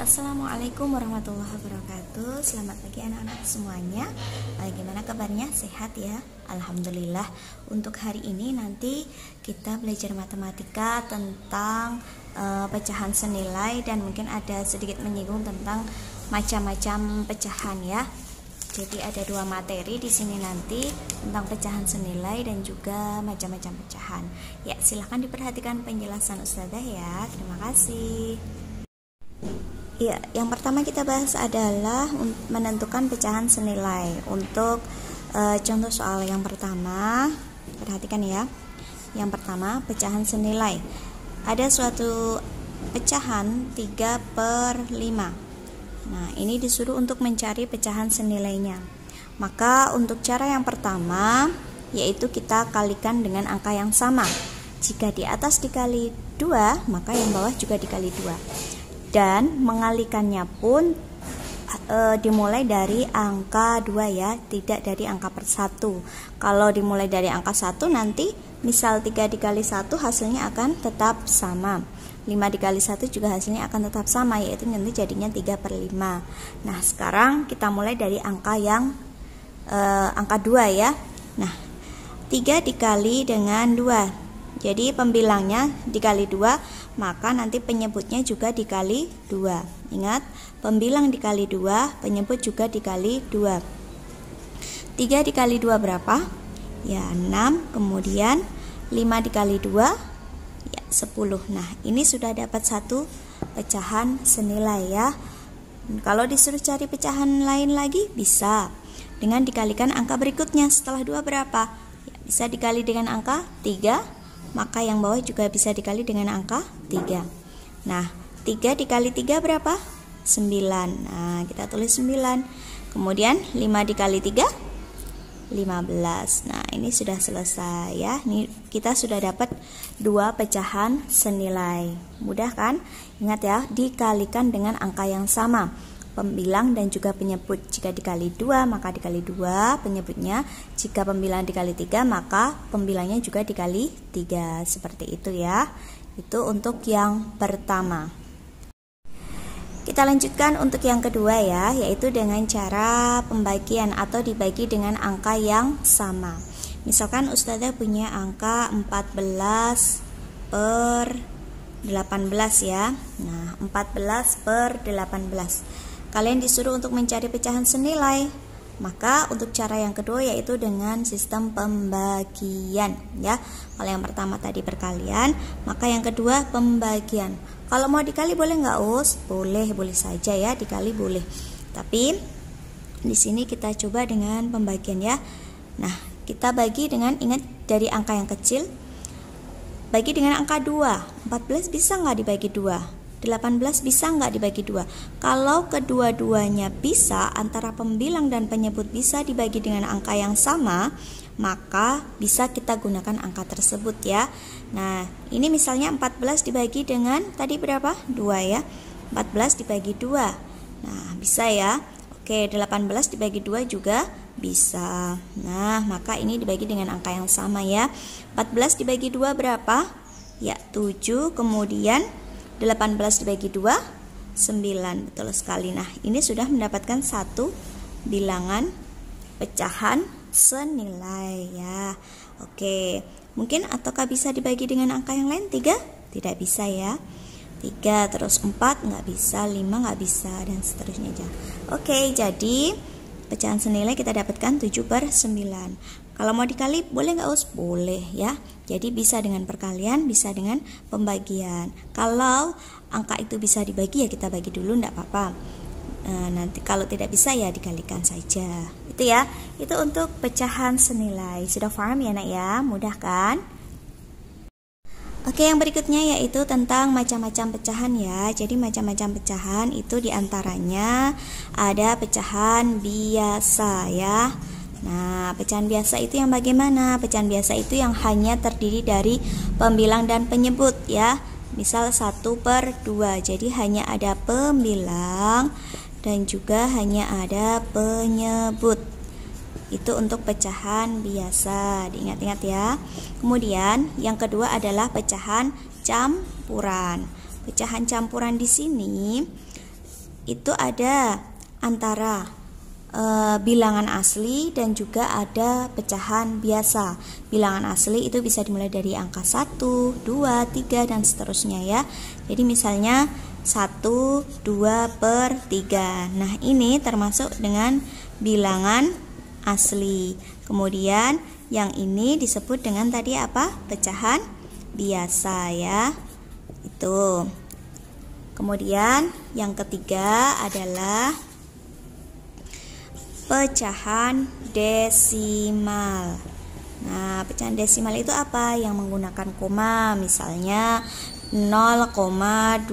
Assalamualaikum warahmatullahi wabarakatuh. Selamat pagi anak-anak semuanya. Bagaimana kabarnya? Sehat ya? Alhamdulillah. Untuk hari ini nanti kita belajar matematika tentang pecahan senilai, dan mungkin ada sedikit menyinggung tentang macam-macam pecahan ya. Jadi ada dua materi di sini nanti tentang pecahan senilai dan juga macam-macam pecahan. Ya, silahkan diperhatikan penjelasan Ustazah ya. Terima kasih. Ya, yang pertama kita bahas adalah menentukan pecahan senilai. Untuk contoh soal yang pertama, perhatikan ya. Yang pertama, pecahan senilai. Ada suatu pecahan 3/5. Nah, ini disuruh untuk mencari pecahan senilainya. Maka untuk cara yang pertama, yaitu kita kalikan dengan angka yang sama. Jika di atas dikali 2, maka yang bawah juga dikali 2. Dan mengalikannya pun dimulai dari angka 2 ya, tidak dari angka per 1. Kalau dimulai dari angka 1 nanti misal 3 dikali 1 hasilnya akan tetap sama. 5 dikali 1 juga hasilnya akan tetap sama, yaitu nanti jadinya 3/5. Nah, sekarang kita mulai dari angka yang angka 2 ya. Nah, 3 dikali dengan 2. Jadi pembilangnya dikali 2, maka nanti penyebutnya juga dikali 2. Ingat, pembilang dikali 2, penyebut juga dikali 2. 3 dikali 2 berapa? Ya, 6. Kemudian 5 dikali 2, ya 10. Nah, ini sudah dapat satu pecahan senilai ya. Kalau disuruh cari pecahan lain lagi, bisa dengan dikalikan angka berikutnya. Setelah 2 berapa? Ya, bisa dikali dengan angka 3. Maka yang bawah juga bisa dikali dengan angka 3. Nah, 3 dikali 3 berapa? 9. Nah, kita tulis 9. Kemudian 5 dikali 3, 15. Nah, ini sudah selesai ya. Ini kita sudah dapat 2 pecahan senilai. Mudah kan? Ingat ya, dikalikan dengan angka yang sama. Pembilang dan juga penyebut. Jika dikali 2, maka dikali 2 penyebutnya. Jika pembilang dikali 3, maka pembilangnya juga dikali 3. Seperti itu ya. Itu untuk yang pertama. Kita lanjutkan untuk yang kedua ya, yaitu dengan cara pembagian atau dibagi dengan angka yang sama. Misalkan Ustazah punya angka 14/18 ya. Nah, 14/18. Kalian disuruh untuk mencari pecahan senilai. Maka untuk cara yang kedua yaitu dengan sistem pembagian ya. Kalau yang pertama tadi perkalian, maka yang kedua pembagian. Kalau mau dikali boleh nggak Us? Boleh, boleh saja ya, dikali boleh. Tapi di sini kita coba dengan pembagian ya. Nah, kita bagi dengan, ingat dari angka yang kecil, bagi dengan angka 2. 14 bisa nggak dibagi 2? 18 bisa nggak dibagi 2? Kalau kedua-duanya bisa, antara pembilang dan penyebut bisa dibagi dengan angka yang sama, maka bisa kita gunakan angka tersebut ya. Nah, ini misalnya 14 dibagi dengan tadi berapa? 2 ya. 14 dibagi 2. Nah, bisa ya. Oke, 18 dibagi 2 juga bisa. Nah, maka ini dibagi dengan angka yang sama ya. 14 dibagi 2 berapa? Ya, 7. Kemudian 18 dibagi 2, 9. Betul sekali. Nah, ini sudah mendapatkan satu bilangan pecahan senilai ya. Oke, mungkin ataukah bisa dibagi dengan angka yang lain? 3? Tidak bisa ya. 3, terus 4 nggak bisa, 5 nggak bisa, dan seterusnya aja. Oke, jadi pecahan senilai kita dapatkan 7/9. Kalau mau dikali boleh nggak Us? Boleh ya. Jadi bisa dengan perkalian, bisa dengan pembagian. Kalau angka itu bisa dibagi ya kita bagi dulu, nggak apa-apa. Nanti kalau tidak bisa ya dikalikan saja. Itu ya. Itu untuk pecahan senilai. Sudah paham ya nak ya? Mudah kan? Oke, yang berikutnya yaitu tentang macam-macam pecahan ya. Jadi macam-macam pecahan itu diantaranya ada pecahan biasa ya. Nah, pecahan biasa itu yang bagaimana? Pecahan biasa itu yang hanya terdiri dari pembilang dan penyebut ya. Misal 1/2. Jadi hanya ada pembilang dan juga hanya ada penyebut. Itu untuk pecahan biasa, diingat-ingat ya. Kemudian yang kedua adalah pecahan campuran. Pecahan campuran di sini itu ada antara bilangan asli dan juga ada pecahan biasa. Bilangan asli itu bisa dimulai dari angka 1, 2, 3 dan seterusnya ya. Jadi misalnya 1, 2 per 3. Nah, ini termasuk dengan bilangan asli. Kemudian yang ini disebut dengan tadi apa? Pecahan biasa ya. Itu. Kemudian yang ketiga adalah pecahan desimal. Nah, pecahan desimal itu apa? Yang menggunakan koma, misalnya 0,25.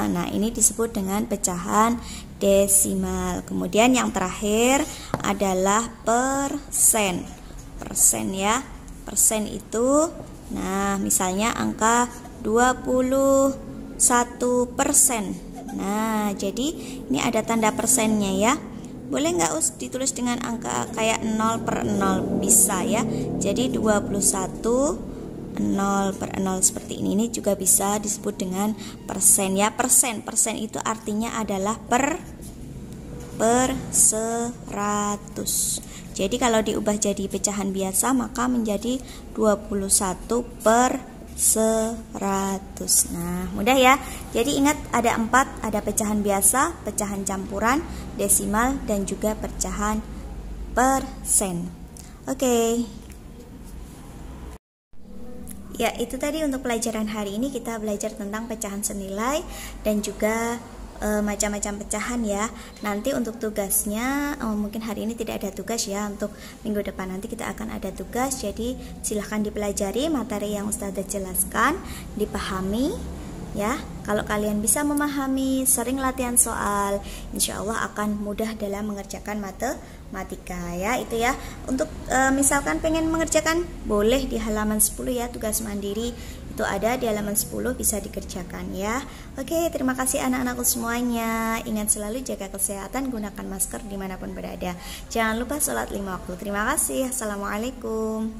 Nah, ini disebut dengan pecahan desimal. Kemudian yang terakhir adalah persen. Persen ya. Persen itu, nah, misalnya angka 21%. Nah, jadi ini ada tanda persennya ya. Boleh nggak ditulis dengan angka kayak 0 per 0? Bisa ya. Jadi 21 0 per 0 seperti ini. Ini juga bisa disebut dengan persen ya. Persen. Persen itu artinya adalah per 100. Jadi kalau diubah jadi pecahan biasa maka menjadi 21 per 100. Nah, mudah ya. Jadi ingat ada 4, ada pecahan biasa, pecahan campuran, desimal, dan juga pecahan persen. Oke. Ya, itu tadi untuk pelajaran hari ini kita belajar tentang pecahan senilai dan juga macam-macam pecahan ya. Nanti untuk tugasnya mungkin hari ini tidak ada tugas ya. Untuk minggu depan nanti kita akan ada tugas. Jadi silahkan dipelajari materi yang Ustazah jelaskan, dipahami ya. Kalau kalian bisa memahami, sering latihan soal, insya Allah akan mudah dalam mengerjakan matematika ya. Itu ya. Untuk misalkan pengen mengerjakan, boleh di halaman 10 ya, tugas mandiri itu ada di halaman 10, bisa dikerjakan ya. Oke, terima kasih anak-anakku semuanya. Ingat selalu jaga kesehatan, gunakan masker dimanapun berada. Jangan lupa sholat 5 waktu. Terima kasih. Assalamualaikum.